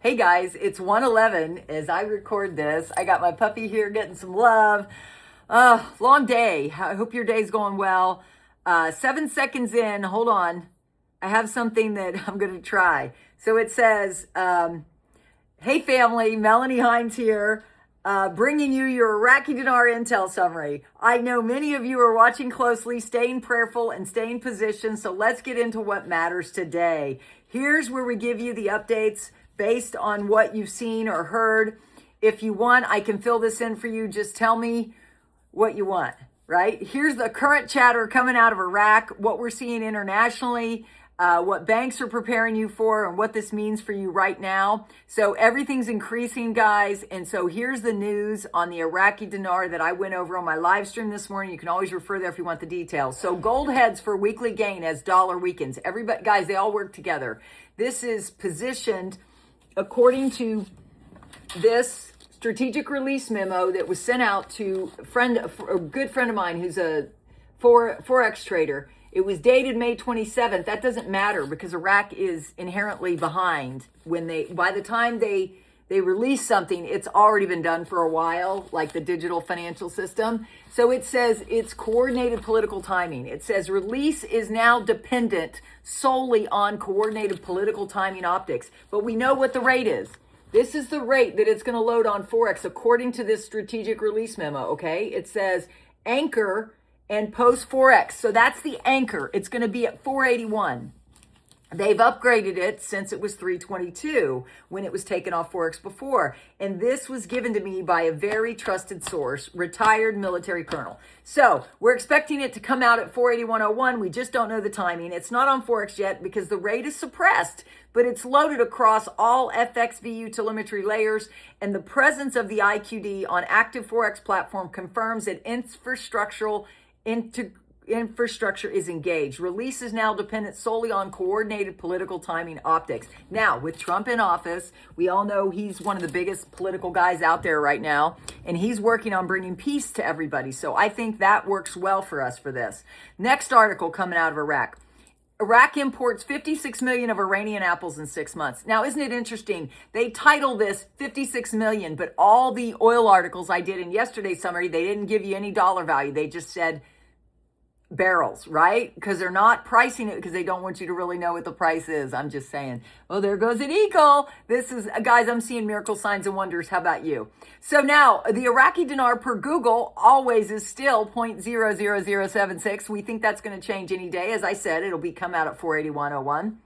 Hey guys, it's 1:11 as I record this. I got my puppy here getting some love. Long day. I hope your day's going well. 7 seconds in, hold on. I have something that I'm going to try. So it says, hey family, Melanie Hinds here, bringing you your Iraqi dinar intel summary. I know many of you are watching closely, staying prayerful and staying positioned. So let's get into what matters today. Here's where we give you the updates based on what you've seen or heard. If you want, I can fill this in for you. Just tell me what you want, right? Here's the current chatter coming out of Iraq, what we're seeing internationally, what banks are preparing you for, and what this means for you right now. So everything's increasing, guys. And so here's the news on the Iraqi dinar that I went over on my live stream this morning. You can always refer there if you want the details. So gold heads for weekly gain as dollar weakens. Everybody, guys, they all work together. This is positioned according to this strategic release memo that was sent out to a good friend of mine who's a Forex trader. It was dated May 27th. That doesn't matter because Iraq is inherently behind. By the time they release something, it's already been done for a while, like the digital financial system. So it says it's coordinated political timing. It says release is now dependent solely on coordinated political timing optics. But we know what the rate is. This is the rate that it's going to load on Forex according to this strategic release memo, okay? It says anchor and post Forex. So that's the anchor. It's going to be at 481. They've upgraded it since it was 322 when it was taken off Forex before. And this was given to me by a very trusted source, retired military colonel. So we're expecting it to come out at 481.01. We just don't know the timing. It's not on Forex yet because the rate is suppressed, but it's loaded across all FXVU telemetry layers. And the presence of the IQD on active Forex platform confirms that infrastructure is engaged. Release is now dependent solely on coordinated political timing optics. Now, with Trump in office, we all know he's one of the biggest political guys out there right now, and he's working on bringing peace to everybody. So I think that works well for us for this. Next article coming out of Iraq. Iraq imports 56 million of Iranian apples in 6 months. Now, isn't it interesting? They title this 56 million, but all the oil articles I did in yesterday's summary, they didn't give you any dollar value. They just said barrels, right? Because they're not pricing it because they don't want you to really know what the price is. I'm just saying, well, there goes an eagle. This is, guys, I'm seeing miracle signs and wonders. How about you? So now the Iraqi dinar per Google always is still 0.00076. We think that's going to change any day. As I said, it'll come out at 481.01.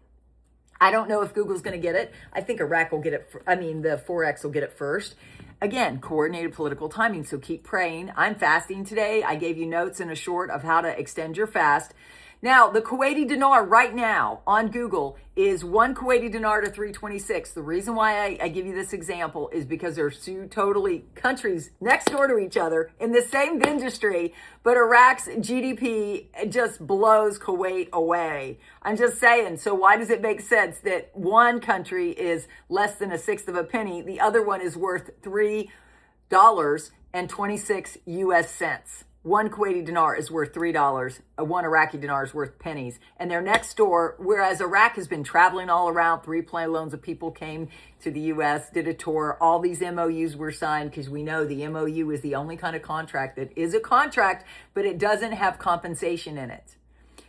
I don't know if Google's going to get it. I think Iraq will get it. The Forex will get it first. Again, coordinated political timing. So keep praying. I'm fasting today. I gave you notes in a short of how to extend your fast. Now, the Kuwaiti dinar right now on Google is 1 Kuwaiti dinar to 326. The reason why I give you this example is because they're two totally countries next door to each other in the same industry, but Iraq's GDP just blows Kuwait away. I'm just saying, so why does it make sense that one country is less than a sixth of a penny, the other one is worth $3.26? 1 Kuwaiti dinar is worth $3. One Iraqi dinar is worth pennies. And they're next door, whereas Iraq has been traveling all around. 3 plane loads of people came to the U.S., did a tour. All these MOUs were signed because we know the MOU is the only kind of contract that is a contract, but it doesn't have compensation in it.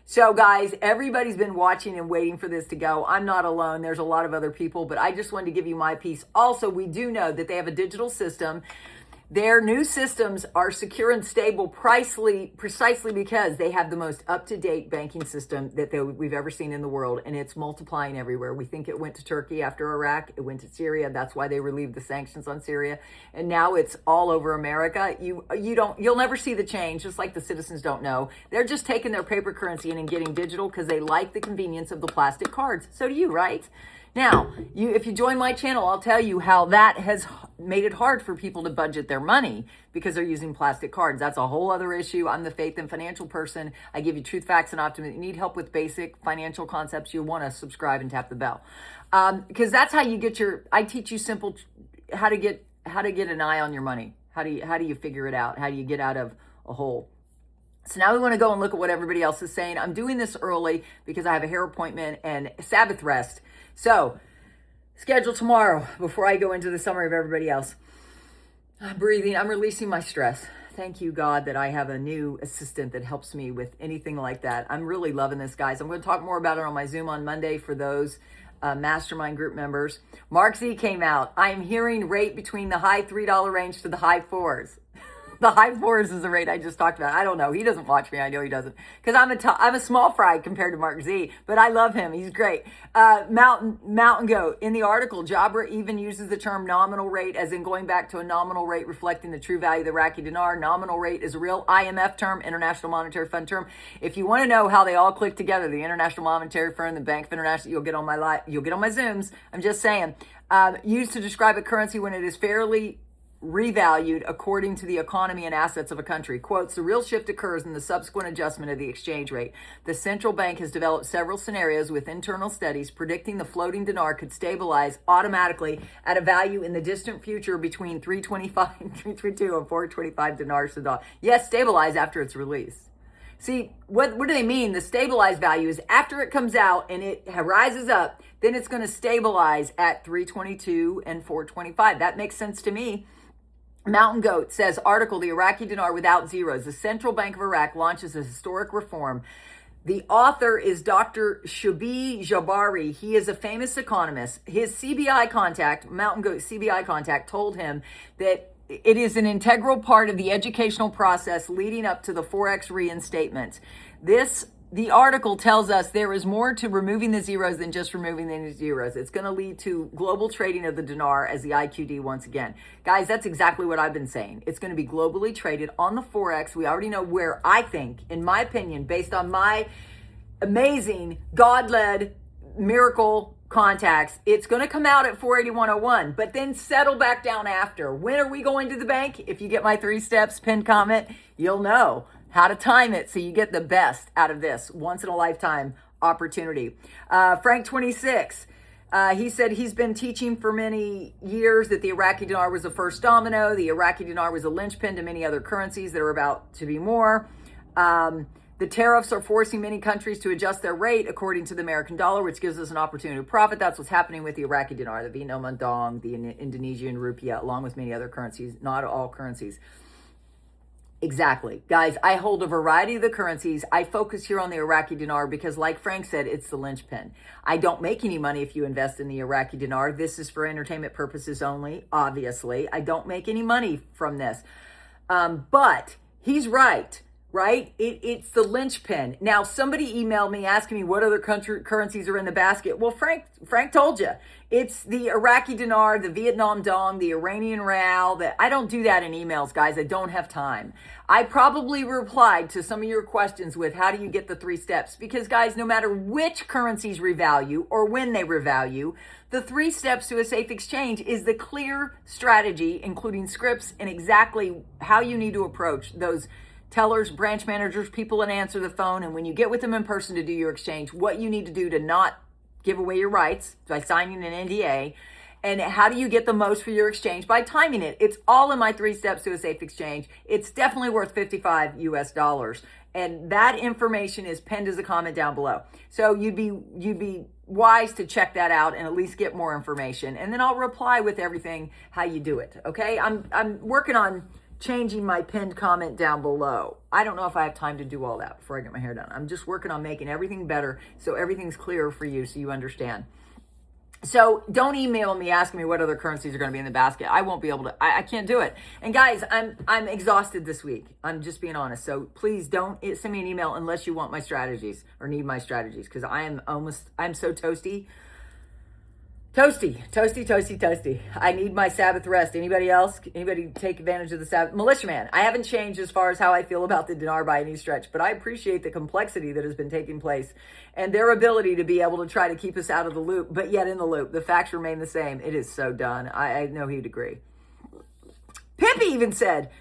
So guys, everybody's been watching and waiting for this to go. I'm not alone. There's a lot of other people, but I just wanted to give you my piece. Also, we do know that they have a digital system. Their new systems are secure and stable precisely because they have the most up-to-date banking system that we've ever seen in the world, and it's multiplying everywhere. We think it went to Turkey after Iraq. It went to Syria. That's why they relieved the sanctions on Syria. And now it's all over America. You'll never see the change, just like the citizens don't know. They're just taking their paper currency in and getting digital because they like the convenience of the plastic cards. So do you, right? Now, if you join my channel, I'll tell you how that has made it hard for people to budget their money because they're using plastic cards. That's a whole other issue. I'm the faith and financial person. I give you truth, facts, and optimism. You need help with basic financial concepts, you'll want to subscribe and tap the bell. Because that's how you get I teach you simple, how to get an eye on your money. How do you figure it out? How do you get out of a hole? So now we want to go and look at what everybody else is saying. I'm doing this early because I have a hair appointment and Sabbath rest. So schedule tomorrow before I go into the summary of everybody else. I'm breathing. I'm releasing my stress. Thank you, God, that I have a new assistant that helps me with anything like that. I'm really loving this, guys. I'm going to talk more about it on my Zoom on Monday for those mastermind group members. Mark Z came out. I am hearing rate between the high $3 range to the high fours. The high fours is the rate I just talked about. I don't know. He doesn't watch me. I know he doesn't. Because I'm a small fry compared to Mark Z. But I love him. He's great. Mountain Goat. In the article, Jabra even uses the term nominal rate, as in going back to a nominal rate reflecting the true value of the Iraqi dinar. Nominal rate is a real IMF term, International Monetary Fund term. If you want to know how they all click together, the International Monetary Fund, the Bank of International, you'll get on my Zooms. I'm just saying. Used to describe a currency when it is fairly revalued according to the economy and assets of a country. Quotes, the real shift occurs in the subsequent adjustment of the exchange rate. The central bank has developed several scenarios with internal studies predicting the floating dinar could stabilize automatically at a value in the distant future between 325 and 322 and 425 dinars to dollar. Yes, stabilize after it's released. See, what do they mean? The stabilized value is after it comes out and it rises up, then it's going to stabilize at 322 and 425. That makes sense to me. Mountain Goat says, article, the Iraqi dinar without zeros. The Central Bank of Iraq launches a historic reform. The author is Dr. Shubi Jabari. He is a famous economist. His CBI contact, Mountain Goat CBI contact, told him that it is an integral part of the educational process leading up to the Forex reinstatement. The article tells us there is more to removing the zeros than just removing the zeros. It's going to lead to global trading of the dinar as the IQD once again. Guys, that's exactly what I've been saying. It's going to be globally traded on the Forex. We already know where I think, in my opinion, based on my amazing God-led miracle contacts, it's going to come out at 481.01, but then settle back down after. When are we going to the bank? If you get my 3 steps pinned comment, you'll know how to time it so you get the best out of this once in a lifetime opportunity. Frank 26, he said he's been teaching for many years that the Iraqi dinar was the first domino. The Iraqi dinar was a linchpin to many other currencies that are about to be more. The tariffs are forcing many countries to adjust their rate according to the American dollar, which gives us an opportunity to profit. That's what's happening with the Iraqi dinar, the Vietnam dong, the Indonesian rupiah, along with many other currencies, not all currencies. Exactly. Guys, I hold a variety of the currencies. I focus here on the Iraqi dinar because, like Frank said, it's the linchpin. I don't make any money if you invest in the Iraqi dinar. This is for entertainment purposes only, obviously. I don't make any money from this. But he's right? It's the linchpin. Now, somebody emailed me asking me what other currencies are in the basket. Well, Frank told you. It's the Iraqi dinar, the Vietnam dong, the Iranian rial. I don't do that in emails, guys. I don't have time. I probably replied to some of your questions with how do you get the 3 steps? Because, guys, no matter which currencies revalue or when they revalue, the 3 steps to a safe exchange is the clear strategy, including scripts and exactly how you need to approach those tellers, branch managers, people that answer the phone. And when you get with them in person to do your exchange, what you need to do to not give away your rights by signing an NDA, and how do you get the most for your exchange by timing it. It's all in my 3 steps to a safe exchange. It's definitely worth $55 US. And that information is pinned as a comment down below. So you'd be wise to check that out and at least get more information. And then I'll reply with everything, how you do it. Okay. I'm working on changing my pinned comment down below. I don't know if I have time to do all that before I get my hair done. I'm just working on making everything better so everything's clearer for you so you understand. So don't email me asking me what other currencies are going to be in the basket. I won't be able to. I can't do it. And guys, I'm exhausted this week. I'm just being honest. So please don't send me an email unless you want my strategies or need my strategies, because I'm so toasty. Toasty. I need my Sabbath rest. Anybody else? Anybody take advantage of the Sabbath? Militiaman, I haven't changed as far as how I feel about the dinar by any stretch, but I appreciate the complexity that has been taking place and their ability to be able to try to keep us out of the loop, but yet in the loop. The facts remain the same. It is so done. I know he'd agree. Pippi even said,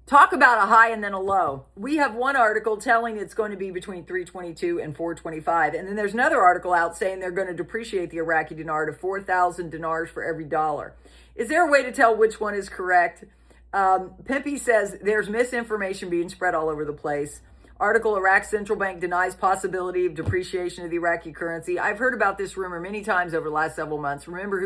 talk about a high and then a low. We have one article telling it's going to be between 322 and 425. And then there's another article out saying they're going to depreciate the Iraqi dinar to 4,000 dinars for every dollar. Is there a way to tell which one is correct? Pimpy says there's misinformation being spread all over the place. Article, Iraq Central Bank denies possibility of depreciation of the Iraqi currency. I've heard about this rumor many times over the last several months. Remember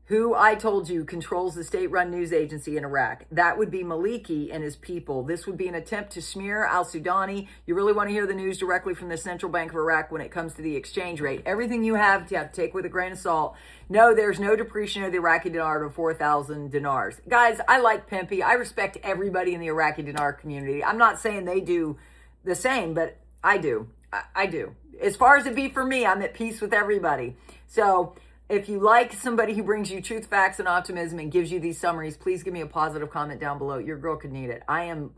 who I told you controls the state-run news agency in Iraq? That would be Maliki and his people. This would be an attempt to smear al-Sudani. You really want to hear the news directly from the Central Bank of Iraq when it comes to the exchange rate. Everything you have to take with a grain of salt. No, there's no depreciation of the Iraqi dinar to 4,000 dinars. Guys, I like Pimpy. I respect everybody in the Iraqi dinar community. I'm not saying they do the same, but I do. I do. As far as it be for me, I'm at peace with everybody. So if you like somebody who brings you truth, facts, and optimism and gives you these summaries, please give me a positive comment down below. Your girl could need it. I am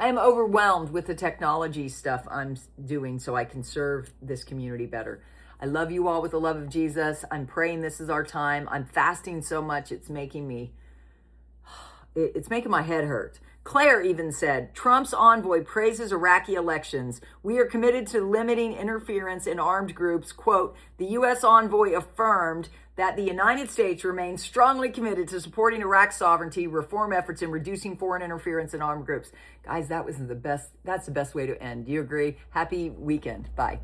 overwhelmed with the technology stuff I'm doing so I can serve this community better. I love you all with the love of Jesus. I'm praying this is our time. I'm fasting so much it's making my head hurt. Claire even said, Trump's envoy praises Iraqi elections. We are committed to limiting interference in armed groups. Quote, the U.S. envoy affirmed that the United States remains strongly committed to supporting Iraq's sovereignty, reform efforts, and reducing foreign interference in armed groups. Guys, that's the best way to end. Do you agree? Happy weekend. Bye.